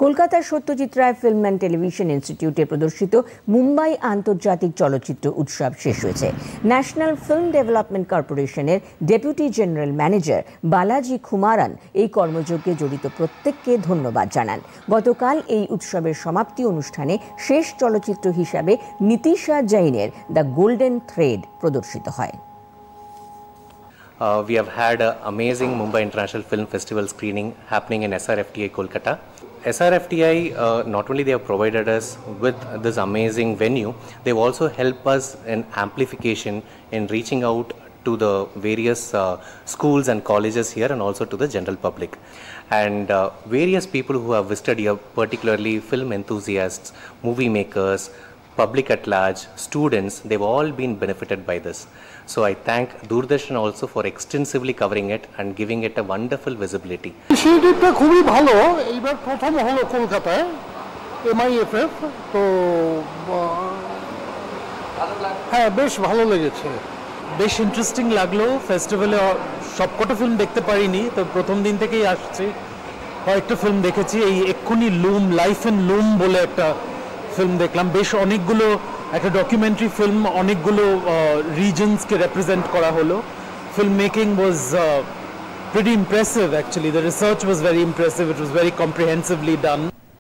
কলকাতার Satyajit Ray film and television ইনস্টিটিউটে প্রদর্শিত মুম্বাই আন্তর্জাতিক চলচ্চিত্র উৎসব শেষ হয়েছে। ন্যাশনাল ফিল্ম ডেভেলপমেন্ট কর্পোরেশনের deputy general manager Balaji Kumaran এই কর্মযজ্ঞে জড়িত প্রত্যেককে ধন্যবাদ জানান। গতকাল এই উৎসবের সমাপ্তি অনুষ্ঠানে শেষ চলচ্চিত্র হিসাবে নীতিশা জৈনের দ্য গোল্ডেন থ্রেড প্রদর্শিত হয়। We have had an amazing Mumbai International Film Festival screening happening in SRFTI Kolkata. SRFTI, not only they have provided us with this amazing venue, they've also helped us in amplification in reaching out to the various schools and colleges here and also to the general public. And various people who have visited here, particularly film enthusiasts, movie makers, public at large, students, they've all been benefited by this. So I thank Doordarshan also for extensively covering it and giving it a wonderful visibility. ইনিশিয়েটিভটা খুবই ভালো। এইবার প্রথম হলো কলকাতায় MIFF, তো হ্যাঁ বেশ ভালো লেগেছে, বেশ ইন্টারেস্টিং লাগলো। ফেস্টিভ্যালে সবকটা ফিল্ম দেখতে পারিনি, তো প্রথম দিন থেকেই আসছি, কয়েকটা ফিল্ম দেখেছি। এই এক্ষুনি লুম, লাইফ ইন লুম বলে একটা ফিল্ম দেখলাম। বেশ অনেকগুলো, একটা ডকুমেন্টারি ফিল্ম, অনেকগুলো রিজনসকে রিপ্রেজেন্ট করা হলো। Film making was pretty impressive actually. The research was very impressive. It was very comprehensively done.